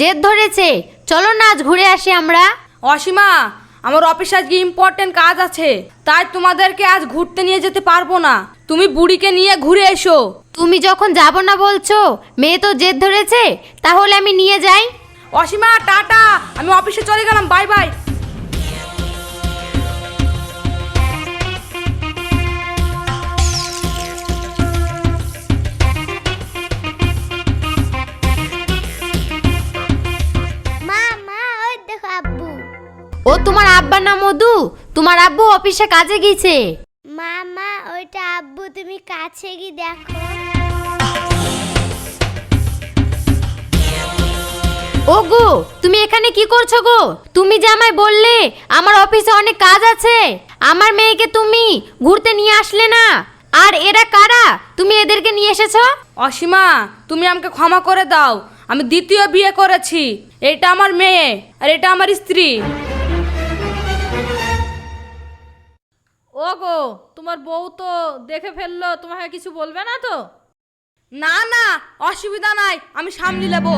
জেদ ধরেছে, চলো না আজ ঘুরে আসি আমরা। অসীমা, আমার অফিসে আজকে ইম্পর্টেন্ট কাজ আছে, তাই তোমাদেরকে আজ ঘুরতে নিয়ে যেতে পারবো না। তুমি বুড়িকে নিয়ে ঘুরে এসো। তুমি যখন যাব না বলছো, মেয়ে তো জেদ ধরেছে, তাহলে আমি নিয়ে যাই। অসীমা টাটা, আমি অফিসে চলে গেলাম, বাই বাই। ওই দেখো আব্বু। ও তোমার আব্বার নাম মধু, তোমার আব্বু অফিসে কাজে গিয়েছে। মা ওইটা আব্বু, তুমি কাছে গিয়ে দেখো। ওগো, তুমি এখানে কি করছো গো? তুমি যে আমায় বললে আমার অফিসে অনেক কাজ আছে, আমার মেয়েকে তুমি ঘুরতে নিয়ে আসলে না। আর এরা কারা, তুমি এদেরকে নিয়ে এসেছো? অসীমা, তুমি আমাকে ক্ষমা করে দাও, আমি দ্বিতীয় বিয়ে করেছি। এটা আমার মেয়ে আর এটা আমার স্ত্রী। ওগো, তোমার বউ তো দেখে ফেললো, তোমাকে কিছু বলবে না তো? না না, অসুবিধা নাই, আমি সামলে নেবো।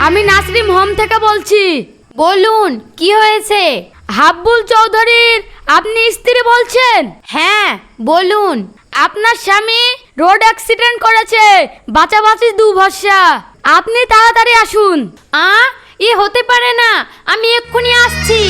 আমি নাসরিম হোম থেকে বলছি। বলুন, কি হয়েছে? হাব্বুল চৌধুরীর আপনি স্ত্রী বলছেন? হ্যাঁ বলুন। আপনার স্বামী রোড অ্যাক্সিডেন্ট করেছে, বাঁচাবাঁচি দু ভরসা, আপনি তাড়াতাড়ি আসুন। এ হতে পারে না, আমি এক্ষুনি আসছি।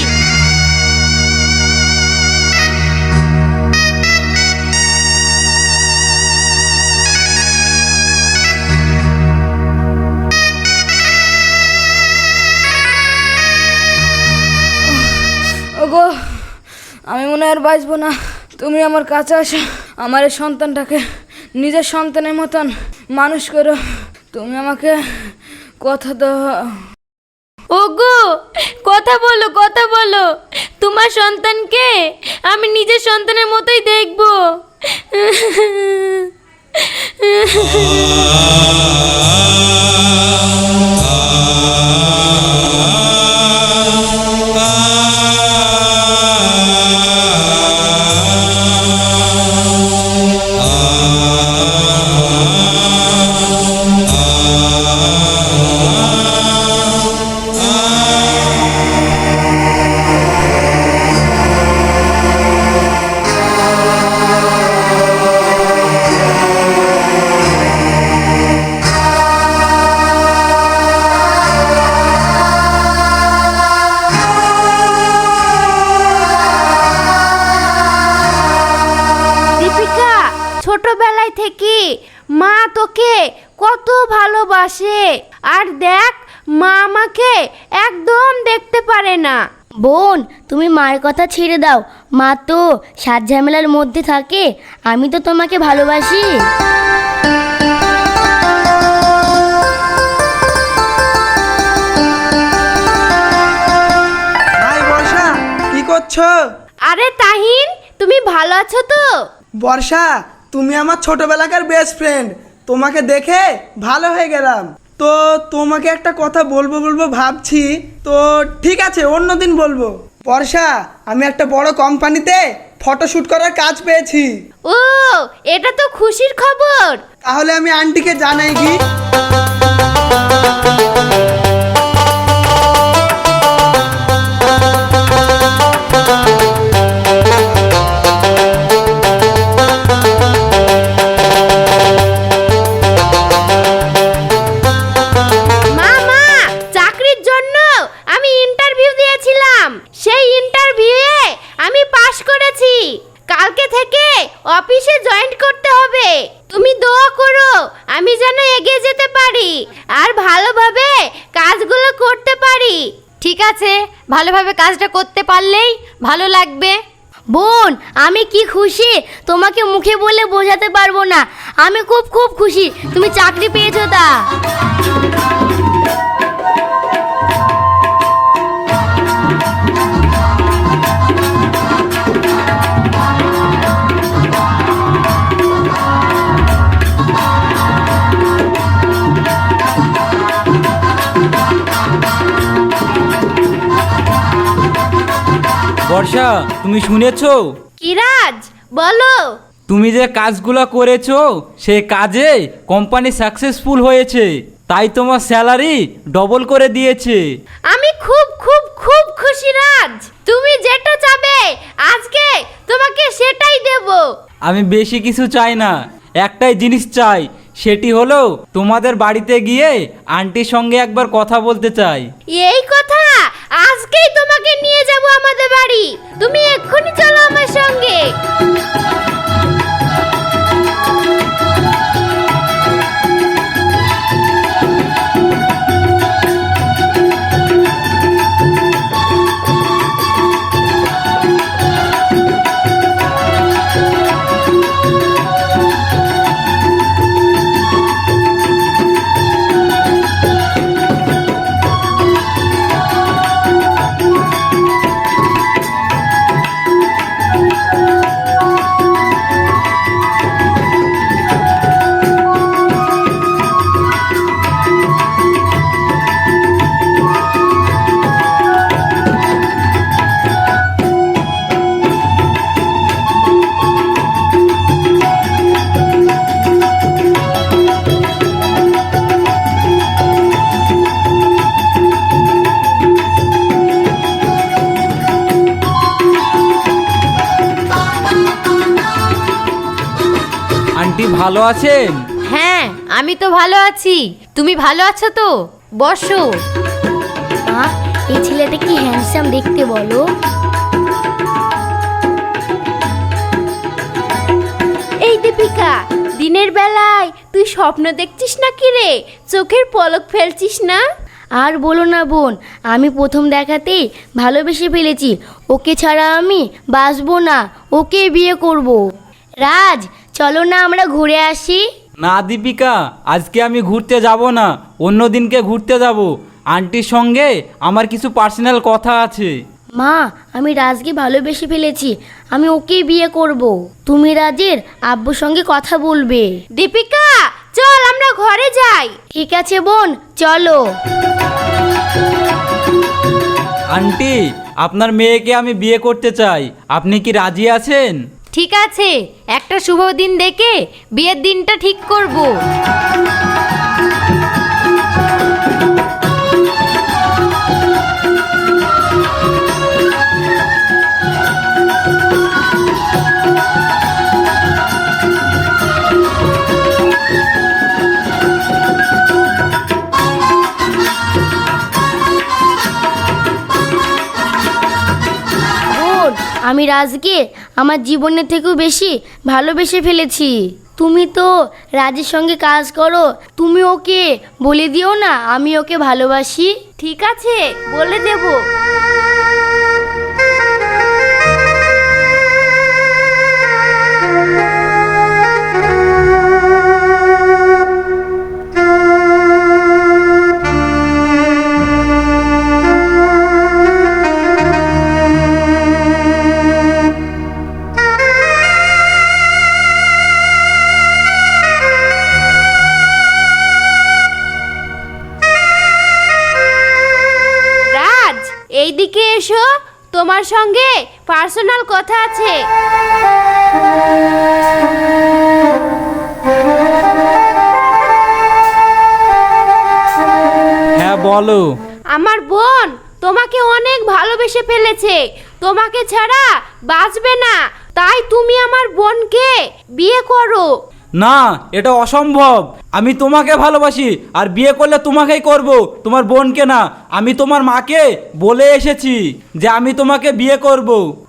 ওগো, আমি মনে হয় আর বাঁচবো না, তুমি আমার কাছে আসো, আমার এই সন্তানটাকে নিজের সন্তানের মতন মানুষ করো, তুমি আমাকে কথা দাও। ওগো, কথা বলো, কথা বলো, তোমার সন্তানকে আমি নিজের সন্তানের মতোই দেখবো। ছোটবেলায় থেকে মা তোকে কত ভালোবাসে, আর দেখ মা আমাকে একদম দেখতে পারে না। বোন, তুমি মায়ের কথা ছেড়ে দাও, মা তো সাত ঝামেলার মধ্যে থাকে, আমি তো তোমাকে ভালোবাসি। হাই বর্ষা, কি করছো? আরে তাহিন, তুমি ভালো আছো তো? বর্ষা, তুমি আমার ছোটবেলাকার বেস্ট ফ্রেন্ড, তোমাকে দেখে ভালো হয়ে গেলাম। তো তোমাকে একটা কথা বলবো ভাবছি, তো ঠিক আছে অন্যদিন বলবো। বর্ষা, আমি একটা বড় কোম্পানিতে ফটোশ্যুট করার কাজ পেয়েছি। ও, এটা তো খুশির খবর। তাহলে আমি আন্টিকে জানাই কি? বাড়ি। ঠিক আছে, ভালোভাবে কাজটা করতে পারলেই ভালো লাগবে। বোন, আমি কি খুশি তোমাকে মুখে বলে বোঝাতে পারবো না। আমি খুব খুব খুশি তুমি চাকরি পেয়েছো তা। বর্ষা, তুমি শুনেছো? কি রাজ, বলো। তুমি যে কাজগুলো করেছো সেই কাজে কোম্পানি সাকসেসফুল হয়েছে, তাই তোমার স্যালারি ডবল করে দিয়েছে। আমি খুব খুব খুব খুশি রাজ। তুমি যেটা চাবে আজকে তোমাকে সেটাই দেব। আমি বেশি কিছু চাই না, একটাই জিনিস চাই, সেটি হলো তোমাদের বাড়িতে গিয়ে আন্টির সঙ্গে একবার কথা বলতে চাই। এই কথা আজকেই তোমাকে নিয়ে যাব আমাদের বাড়ি। তুমি এক্ষুনি চলো আমার সঙ্গে। আন্টি ভালো আছেন? হ্যাঁ, আমি তো ভালো আছি। তুমি ভালো আছো তো? বসো। এই ছেলেটা কি হ্যান্ডসাম দেখতে বলো। এই দীপিকা, দিনের বেলায় তুই স্বপ্ন দেখছিস না কি রে? চোখের পলক ফেলছিস না? আর বলো না বোন, আমি প্রথম দেখাতেই ভালোবেসে ফেলেছি। ওকে ছাড়া আমি বাঁচবো না, ওকে বিয়ে করব। রাজ, চলো না আমরা ঘুরে আসি। না দীপিকা, আজকে আমি ঘুরতে যাব না, অন্য দিনকে ঘুরতে যাব। আন্টির সঙ্গে আমার কিছু পার্সোনাল কথা আছে। মা, আমি রাজকে ভালোবেসে ফেলেছি, আমি ওকেই বিয়ে করব। তুমি রাজের আব্বুর সঙ্গে কথা বলবে। দীপিকা, চল আমরা ঘরে যাই। ঠিক আছে বোন, চলো। আন্টি, আপনার মেয়েকে আমি বিয়ে করতে চাই, আপনি কি রাজি আছেন? ঠিক আছে, একটা শুভ দিন দেখে বিয়ের দিনটা ঠিক করব। বোন, আমি রাজকে আমার জীবনের থেকেও বেশি ভালোবেসে ফেলেছি। তুমি তো রাজের সঙ্গে কাজ করো, তুমি ওকে বলে দিও না আমি ওকে ভালোবাসি। ঠিক আছে, বলে দেব। এইদিকে এসো, তোমার সঙ্গে পার্সোনাল কথা আছে। হ্যাঁ বলো। আমার বোন তোমাকে অনেক ভালোবেসে ফেলেছে, তোমাকে ছাড়া বাঁচবে না, তাই তুমি আমার বোনকে বিয়ে করো। না, এটা অসম্ভব। আমি তোমাকে ভালোবাসি, আর বিয়ে করলে তোমাকেই করব, তোমার বোনকে না। আমি তোমার মাকে বলে এসেছি যে আমি তোমাকে বিয়ে করব।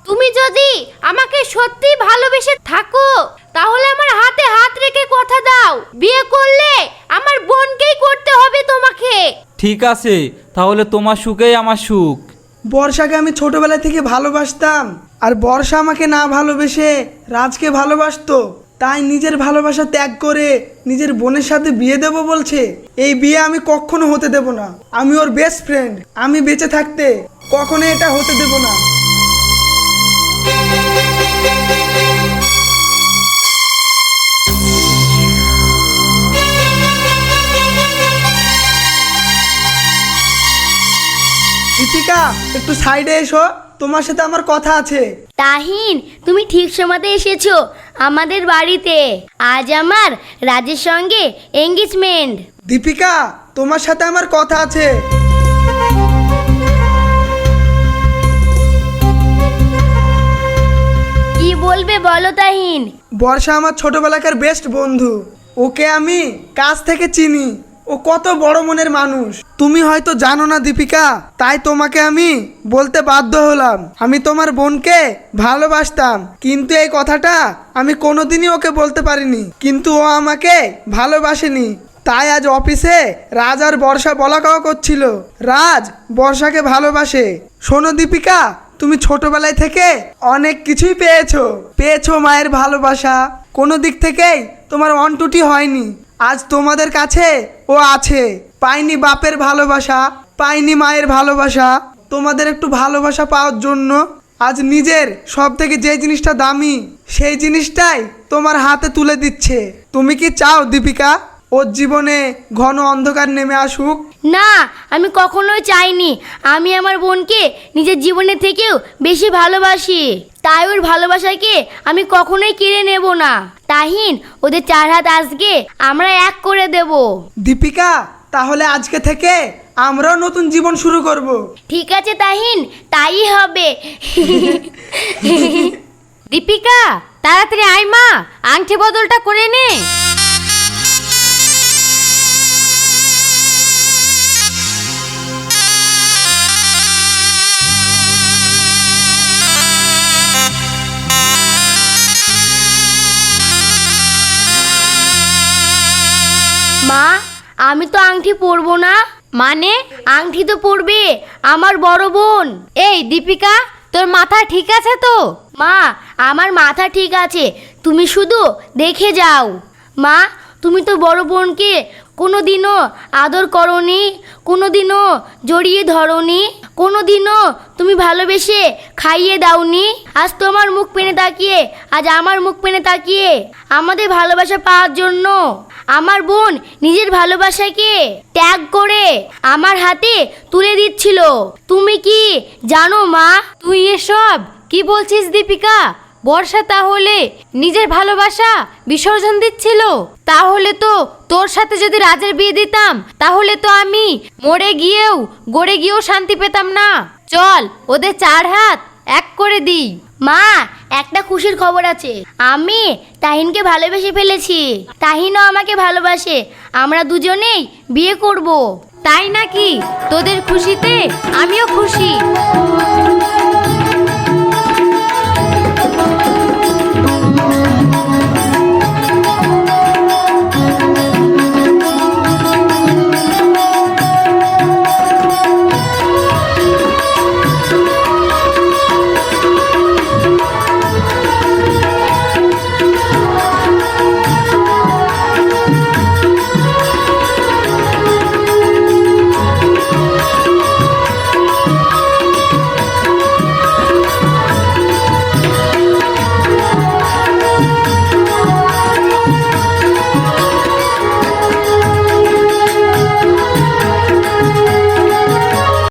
তুমি যদি আমাকে সত্যি ভালোবেসে থাকো তাহলে আমার হাতে হাত রেখে কথা দাও, বিয়ে করলে আমার বোনকেই করতে হবে তোমাকে। ঠিক আছে, তাহলে তোমার সুখেই আমার সুখ। বর্ষাকে আমি ছোটবেলা থেকে ভালোবাসতাম, আর বর্ষা আমাকে না ভালোবেসে রাজকে ভালোবাসতো, তাই নিজের ভালোবাসা ত্যাগ করে নিজের বোনের সাথে বিয়ে দেব বলছে। এই বিয়ে আমি কখনো হতে দেব না। আমি ওর বেস্ট ফ্রেন্ড, আমি বেঁচে থাকতে কখনো এটা হতে দেব না। দীপিকা, একটু সাইডে এসো, তোমার সাথে আমার কথা আছে। তাহিন, তুমি ঠিক সময়তে এসেছো আমাদের বাড়িতে। আজ আমার রাজের সঙ্গে এঙ্গেজমেন্ট। দীপিকা, তোমার সাথে আমার কথা আছে। কি বলবে বলো তাহিন। বর্ষা আমার ছোটবেলাকার বেস্ট বন্ধু, ওকে আমি কাছ থেকে চিনি। ও কত বড় মনের মানুষ, তুমি হয়তো জানো না দীপিকা, তাই তোমাকে আমি বলতে বাধ্য হলাম। আমি তোমার বোনকে ভালোবাসতাম, কিন্তু এই কথাটা আমি কোনোদিনই ওকে বলতে পারিনি। কিন্তু ও আমাকে ভালোবাসেনি, তাই আজ অফিসে রাজ আর বর্ষা বলা কওয়া করছিল। রাজ বর্ষাকে ভালোবাসে। শোনো দীপিকা, তুমি ছোটবেলায় থেকে অনেক কিছুই পেয়েছো মায়ের ভালোবাসা, কোনো দিক থেকেই তোমার অনটুটি হয়নি। আজ তোমাদের কাছে ও আছে। পাইনি বাপের ভালোবাসা, পাইনি মায়ের ভালোবাসা, তোমাদের একটু ভালোবাসা পাওয়ার জন্য আজ নিজের সব থেকে যে জিনিসটা দামি সেই জিনিসটাই তোমার হাতে তুলে দিচ্ছে। তুমি কি চাও দীপিকা ওর জীবনে ঘন অন্ধকার নেমে আসুক? না, আমি কখনোই চাইনি। আমি আমার বোনকে নিজের জীবনের থেকেও বেশি ভালোবাসি, তাই ওর ভালোবাসাকে আমি কখনোই কেড়ে নেব না। তাহিন, ওদের 4 হাত আজকে আমরা এক করে দেব। দীপিকা, তাহলে আজকে থেকে আমরাও নতুন জীবন শুরু করব। ঠিক আছে তাহিন, তাই হবে। দীপিকা, তাড়াতাড়ি আয় মা, আংটি বদলটা করে নে। মা, আমি তো আংটি পরবো না। মানে? আংটি তো পরবে আমার বড় বোন। এই দীপিকা, তোর মাথা ঠিক আছে তো? মা, আমার মাথা ঠিক আছে, তুমি শুধু দেখে যাও। মা, তুমি তো বড় বোনকে কোনোদিনও আদর করনি, কোনোদিনও জড়িয়ে ধরনি, কোনোদিনও তুমি ভালোবেসে খাইয়ে দাওনি। আজ তোমার মুখ পেনে তাকিয়ে, আজ আমার মুখ পেনে তাকিয়ে আমাদের ভালোবাসা পাওয়ার জন্য আমার বোন নিজের ভালোবাসাকে ত্যাগ করে আমার হাতে তুলে দিচ্ছিল। তুমি কি জানো মা? তুই এসব কি বলছিস দীপিকা? বর্ষা তাহলে নিজের ভালোবাসা বিসর্জন দিচ্ছিল? তাহলে তো তোর সাথে যদি রাজের বিয়ে দিতাম, তাহলে তো আমি মরে গিয়েও গড়ে গিয়েও শান্তি পেতাম না। চল, ওদের 4 হাত এক করে দিই। মা, একটা খুশির খবর আছে। আমি তাহিনকে ভালোবেসে ফেলেছি, তাহিনও আমাকে ভালোবাসে। আমরা দুজনেই বিয়ে করব। তাই নাকি? তোদের খুশিতে আমিও খুশি।